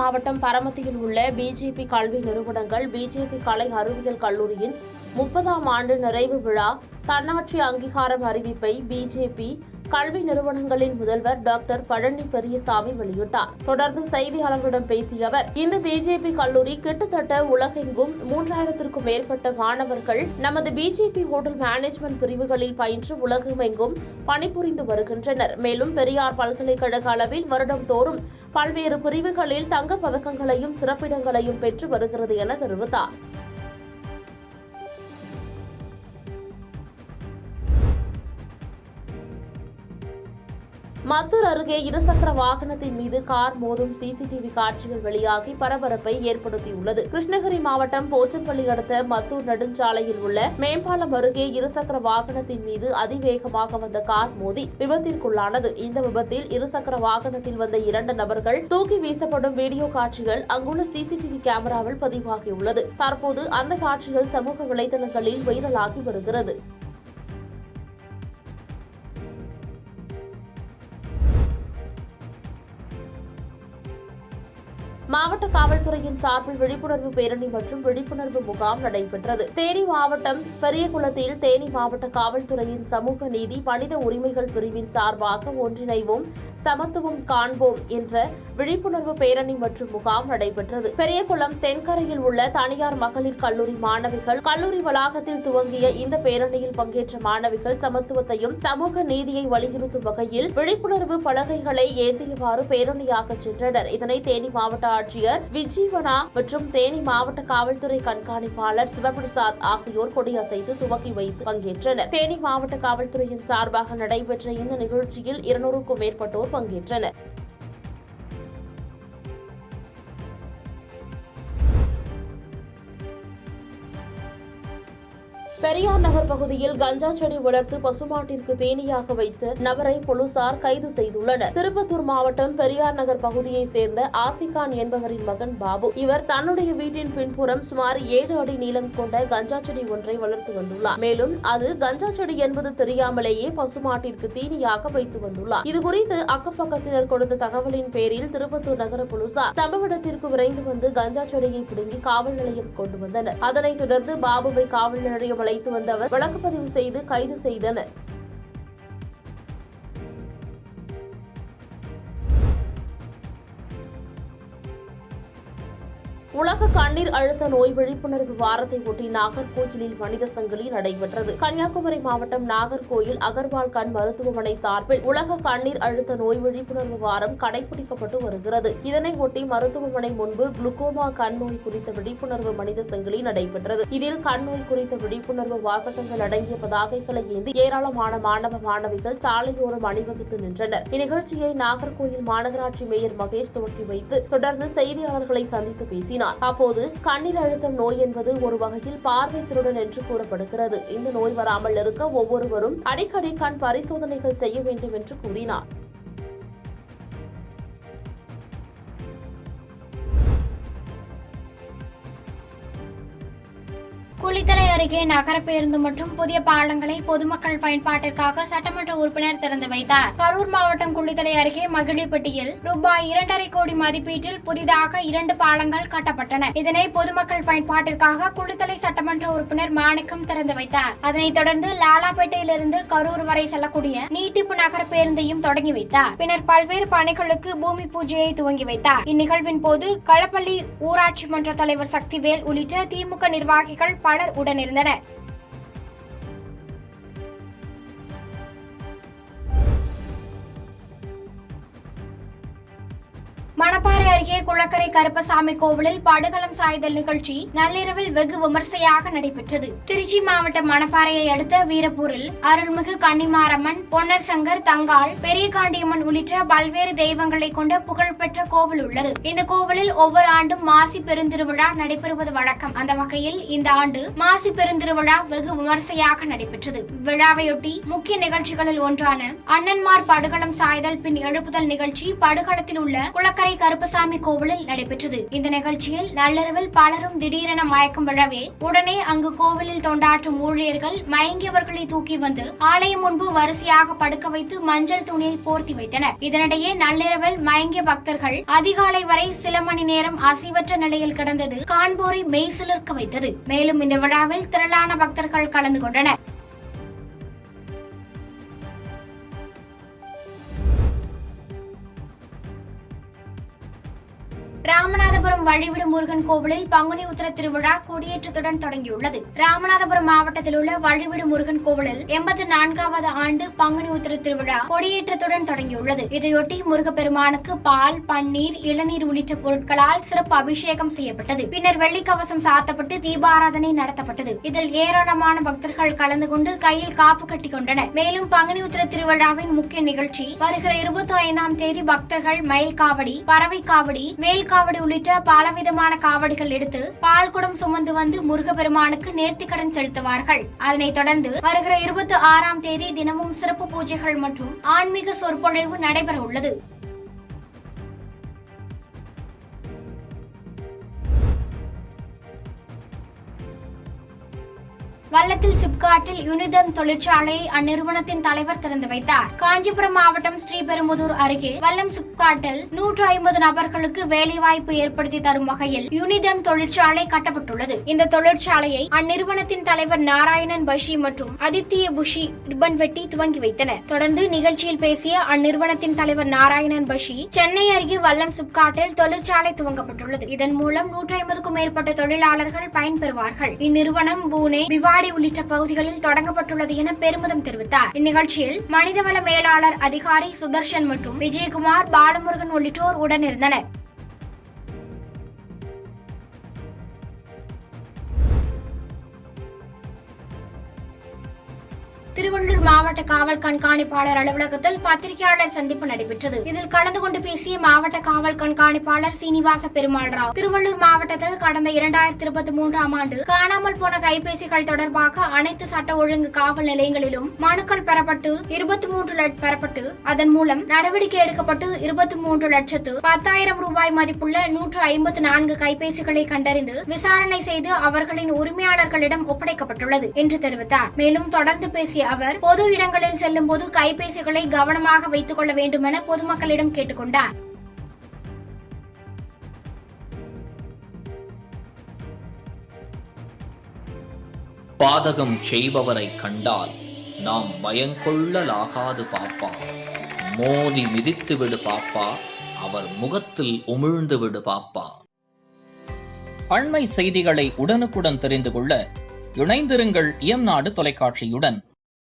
மாவட்டம் பரமத்தியில் உள்ள பிஜேபி கல்வி நிறுவனங்கள் பிஜேபி கலை அறிவியல் கல்லூரியின் 30ஆம் ஆண்டு நிறைவு விழா தன்னாட்சி அங்கீகாரம் அறிவிப்பை பிஜேபி கல்வி நிறுவனங்களின் முதல்வர் டாக்டர் பழனி பெரியசாமி வெளியிட்டார். தொடர்ந்து செய்தியாளர்களிடம் பேசிய அவர், இந்த பிஜேபி கல்லூரி கிட்டத்தட்ட உலகெங்கும் 3000க்கும் மேற்பட்ட மாணவர்கள் நமது பிஜேபி ஹோட்டல் மேனேஜ்மெண்ட் பிரிவுகளில் பயின்று உலகமெங்கும் பணிபுரிந்து வருகின்றனர். மேலும் பெரியார் பல்கலைக்கழக அளவில் வருடந்தோறும் பல்வேறு பிரிவுகளில் தங்கப் பதக்கங்களையும் சிறப்பிடங்களையும் பெற்று வருகிறது என தெரிவித்தார். மத்தூர் அருகே இருசக்கர வாகனத்தின் மீது கார் மோதும் சிசிடிவி காட்சிகள் வெளியாகி பரபரப்பை ஏற்படுத்தியுள்ளது. கிருஷ்ணகிரி மாவட்டம் போச்சம்பள்ளி அடுத்த மத்தூர் நெடுஞ்சாலையில் உள்ள மேம்பாலம் அருகே இருசக்கர வாகனத்தின் மீது அதிவேகமாக வந்த கார் மோதி விபத்திற்குள்ளானது. இந்த விபத்தில் இருசக்கர வாகனத்தில் வந்த 2 நபர்கள் தூக்கி வீசப்படும் வீடியோ காட்சிகள் அங்குள்ள சிசிடிவி கேமராவில் பதிவாகியுள்ளது. தற்போது அந்த காட்சிகள் சமூக வலைதளங்களில் வைரலாகி வருகிறது. மாவட்ட காவல்துறையின் சார்பில் விழிப்புணர்வு பேரணி மற்றும் விழிப்புணர்வு முகாம் நடைபெற்றது. தேனி மாவட்டம் பெரியகுளத்தில் தேனி மாவட்ட காவல்துறையின் சமூக நீதி மனித உரிமைகள் பிரிவின் சார்பாக ஒன்றிணைவோம் சமத்துவம் காண்போம் என்ற விழிப்புணர்வு பேரணி மற்றும் முகாம் நடைபெற்றது. பெரியகுளம் தென்கரையில் உள்ள தனியார் மகளிர் கல்லூரி மாணவிகள் கல்லூரி வளாகத்தில் துவங்கிய இந்த பேரணியில் பங்கேற்ற மாணவிகள் சமத்துவத்தையும் சமூக நீதியை வலியுறுத்தும் வகையில் விழிப்புணர்வு பலகைகளை ஏந்தியவாறு பேரணியாக சென்றனர். இதனை தேனி மாவட்ட ஆட்சியர் விஜீவனா மற்றும் தேனி மாவட்ட காவல்துறை கண்காணிப்பாளர் சிவபிரசாத் ஆகியோர் கொடியசைத்து துவக்கி வைத்து பங்கேற்றனர். தேனி மாவட்ட காவல்துறையின் சார்பாக நடைபெற்ற இந்த நிகழ்ச்சியில் 200க்கும் மேற்பட்டோர் பங்கேற்றனர். பெரியார் நகர் பகுதியில் கஞ்சா செடி வளர்த்து பசுமாட்டிற்கு தேனீயாக வைத்த நபரை போலீசார் கைது செய்துள்ளனர். திருப்பத்தூர் மாவட்டம் பெரியார் நகர் பகுதியைச் சேர்ந்த ஆசிகான் என்பவரின் மகன் பாபு. இவர் தன்னுடைய வீட்டின் பின்புறம் சுமார் 7 அடி நீளம் கொண்ட கஞ்சா செடி ஒன்றை வளர்த்து வந்துள்ளார். மேலும் அது கஞ்சா செடி என்பது தெரியாமலேயே பசுமாட்டிற்கு தீனியாக வைத்து வந்துள்ளார். இதுகுறித்து அக்கப்பக்கத்தினர் கொடுத்த தகவலின் பேரில் திருப்பத்தூர் நகர போலீசார் சம்பவ இடத்திற்கு விரைந்து வந்து கஞ்சா செடியை பிடுங்கி காவல் நிலையம் கொண்டு வந்தனர். அதனைத் தொடர்ந்து பாபுவை காவல் நிலையம் அழைத்து வந்தவர் வழக்குப்பதிவு செய்து கைது செய்தனர். உலக கண்ணீர் அழுத்த நோய் விழிப்புணர்வு வாரத்தை ஒட்டி நாகர்கோயிலில் மனித சங்கிலி நடைபெற்றது. கன்னியாகுமரி மாவட்டம் நாகர்கோயில் அகர்வால் கண் மருத்துவமனை சார்பில் உலக கண்ணீர் அழுத்த நோய் விழிப்புணர்வு வாரம் கடைபிடிக்கப்பட்டு வருகிறது. இதனை ஒட்டி மருத்துவமனை முன்பு குளுக்கோமா கண் நோய் குறித்த விழிப்புணர்வு மனித சங்கிலி நடைபெற்றது. இதில் கண் நோய் குறித்த விழிப்புணர்வு வாசகங்கள் அடங்கிய பதாகைகளை ஏந்தி ஏராளமான மாணவ மாணவிகள் சாலையோரம் அணிவகுத்து நின்றனர். இந்நிகழ்ச்சியை நாகர்கோயில் மாநகராட்சி மேயர் மகேஷ் துவக்கி வைத்து தொடர்ந்து செய்தியாளர்களை சந்தித்து பேசினார். அப்போது கண்ணீர் அழுத்தம் நோய் என்பது ஒரு வகையில் பார்வை திருடன் என்று கூறப்படுகிறது. இந்த நோய் வராமல் இருக்க ஒவ்வொருவரும் அடிக்கடி கண் பரிசோதனைகள் செய்ய வேண்டும் என்று கூறினார். குளித்தலை அருகே நகர பேருந்து மற்றும் புதிய பாலங்களை பொதுமக்கள் பயன்பாட்டிற்காக சட்டமன்ற உறுப்பினர் திறந்து வைத்தார். கரூர் மாவட்டம் குளித்தலை அருகே மகிழிப்பட்டியில் ரூபாய் 2.5 கோடி மதிப்பீட்டில் புதிதாக 2 பாலங்கள் கட்டப்பட்டன. இதனை பொதுமக்கள் பயன்பாட்டிற்காக குளித்தலை சட்டமன்ற உறுப்பினர் மாணிக்கம் திறந்து வைத்தார். அதனைத் தொடர்ந்து லாலாப்பேட்டையிலிருந்து கரூர் வரை செல்லக்கூடிய நீட்டிப்பு நகர பேருந்தையும் தொடங்கி வைத்தார். பின்னர் பல்வேறு பணிகளுக்கு பூமி பூஜையை துவங்கி வைத்தார். இந்நிகழ்வின் போது களப்பள்ளி ஊராட்சி மன்ற தலைவர் சக்திவேல் உள்ளிட்ட திமுக நிர்வாகிகள் பலர் உடனிருந்தனர். மணப்பாறை அருகே குளக்கரை கருப்பசாமி கோவிலில் படுகளம் சாய்தல் நிகழ்ச்சி நள்ளிரவில் வெகு விமர்சையாக நடைபெற்றது. திருச்சி மாவட்டம் மணப்பாறையை அடுத்த வீரப்பூரில் அருள்மிகு கன்னிமாரம்மன், பொன்னர் சங்கர், தங்காள், பெரிய காண்டியம்மன் உள்ளிட்ட பல்வேறு தெய்வங்களை கொண்ட புகழ்பெற்ற கோவில் உள்ளது. இந்த கோவிலில் ஒவ்வொரு ஆண்டும் மாசி பெருந்திருவிழா நடைபெறுவது வழக்கம். அந்த வகையில் இந்த ஆண்டு மாசி பெருந்திருவிழா வெகு விமர்சையாக நடைபெற்றது. விழாவையொட்டி முக்கிய நிகழ்ச்சிகளில் ஒன்றான அண்ணன்மார் படுகளம் சாய்தல் பின் எழுப்புதல் நிகழ்ச்சி படுகளத்தில் உள்ள குளக்கரை கருப்பசாமி கோவில் கோவிலில் நடைபெற்றது. இந்த நிகழ்ச்சியில் நள்ளிரவில் பலரும் திடீரென மயக்கம் விழவே உடனே அங்கு கோவிலில் தொண்டாற்றும் ஊழியர்கள் மயங்கியவர்களை தூக்கி வந்து ஆலயம் முன்பு வரிசையாக படுக்க வைத்து மஞ்சள் துணியை போர்த்தி வைத்தனர். இதனிடையே நள்ளிரவில் மயங்கிய பக்தர்கள் அதிகாலை வரை சில மணி நேரம் அசைவற்ற நிலையில் கிடந்தது காண்போரை மெய்சிலிர்க்க வைத்தது. மேலும் இந்த விழாவில் திரளான பக்தர்கள் கலந்து கொண்டனர். ராமநாதபுரம் வழிவிடு முருகன் கோவிலில் பங்குனி உத்திர திருவிழா கொடியேற்றத்துடன் தொடங்கியுள்ளது. ராமநாதபுரம் மாவட்டத்தில் உள்ள வழிவிடு முருகன் கோவிலில் 84வது ஆண்டு பங்குனி உத்திர திருவிழா கொடியேற்றத்துடன் தொடங்கியுள்ளது. இதையொட்டி முருகப்பெருமானுக்கு பால், பன்னீர், இளநீர் உள்ளிட்ட பொருட்களால் சிறப்பு அபிஷேகம் செய்யப்பட்டது. பின்னர் வெள்ளிக்கவசம் சாத்தப்பட்டு தீபாராதனை நடத்தப்பட்டது. இதில் ஏராளமான பக்தர்கள் கலந்து கொண்டு கையில் காப்பு கட்டி கொண்டனர். மேலும் பங்குனி உத்திர திருவிழாவின் முக்கிய நிகழ்ச்சி வருகிற 25ஆம் தேதி பக்தர்கள் மயில் காவடி, பறவை காவடி, வேல் காவடி உள்ளிட்ட பலவிதமான காவடிகள் எடுத்து பால்குடம் சுமந்து வந்து முருகப்பெருமானுக்கு நேர்த்திக்கடன் செலுத்துவார்கள். அதனைத் தொடர்ந்து வருகிற 26ஆம் தேதி தினமும் சிறப்பு பூஜைகள் மற்றும் ஆன்மீக சொற்பொழிவு நடைபெற உள்ளது. வல்லத்தில் சிப்காட்டில் யூனிதம் தொழிற்சாலையை அந்நிறுவனத்தின் தலைவர் திறந்து வைத்தார். காஞ்சிபுரம் மாவட்டம் ஸ்ரீபெரும்புதூர் அருகே வல்லம் சிப்காட்டில் 150 நபர்களுக்கு வேலைவாய்ப்பு ஏற்படுத்தி தரும் வகையில் யூனிதம் தொழிற்சாலை கட்டப்பட்டுள்ளது. இந்த தொழிற்சாலையை அந்நிறுவனத்தின் தலைவர் நாராயணன் பஷி மற்றும் அதித்ய புஷி ரிப்பன் வெட்டி துவங்கி வைத்தனர். தொடர்ந்து நிகழ்ச்சியில் பேசிய அந்நிறுவனத்தின் தலைவர் நாராயணன் பஷி, சென்னை அருகே வல்லம் சிப்காட்டில் தொழிற்சாலை துவங்கப்பட்டுள்ளது. இதன் மூலம் 150க்கும் மேற்பட்ட தொழிலாளர்கள் பயன்பெறுவார்கள். இந்நிறுவனம் பூனே, பிவாடி உள்ளிட்ட பகுதிகளில் தொடங்கப்பட்டுள்ளது என பெருமிதம் தெரிவித்தார். இந்நிகழ்ச்சியில் மனிதவள மேலாளர் அதிகாரி சுதர்ஷன் மற்றும் விஜயகுமார், பாலமுருகன் உள்ளிட்டோர் உடனிருந்தனர். திருவள்ளூர் மாவட்ட காவல் கண்காணிப்பாளர் அலுவலகத்தில் பத்திரிகையாளர் சந்திப்பு நடைபெற்றது. இதில் கலந்து கொண்டு பேசிய மாவட்ட காவல் கண்காணிப்பாளர் சீனிவாச பெருமாள் ராவ், திருவள்ளூர் மாவட்டத்தில் கடந்த 2023ஆம் ஆண்டு காணாமல் போன கைபேசிகள் தொடர்பாக அனைத்து சட்ட ஒழுங்கு காவல் நிலையங்களிலும் மனுக்கள் பெறப்பட்டு 23 அதன் மூலம் நடவடிக்கை எடுக்கப்பட்டு 23,10,000 ரூபாய் மதிப்புள்ள 154 கைபேசிகளை கண்டறிந்து விசாரணை செய்து அவர்களின் உரிமையாளர்களிடம் ஒப்படைக்கப்பட்டுள்ளது என்று தெரிவித்தார். மேலும் தொடர்ந்து பேசிய அவர், பொது இடங்களில் செல்லும் போது கைபேசிகளை கவனமாக வைத்துக் கொள்ள வேண்டும் என பொதுமக்களிடம் கேட்டுக் கொண்டார். பாதகம் செய்பவரை கண்டால் நாம் பயங்கொள்ளலாகாது பாப்பா, மோதி மிதித்து விடு பாப்பா, அவர் முகத்தில் உமிழ்ந்து விடு பாப்பா. அண்மை செய்திகளை உடனுக்குடன் தெரிந்து கொள்ள இணைந்திருங்கள் இயம்நாடு தொலைக்காட்சியுடன்.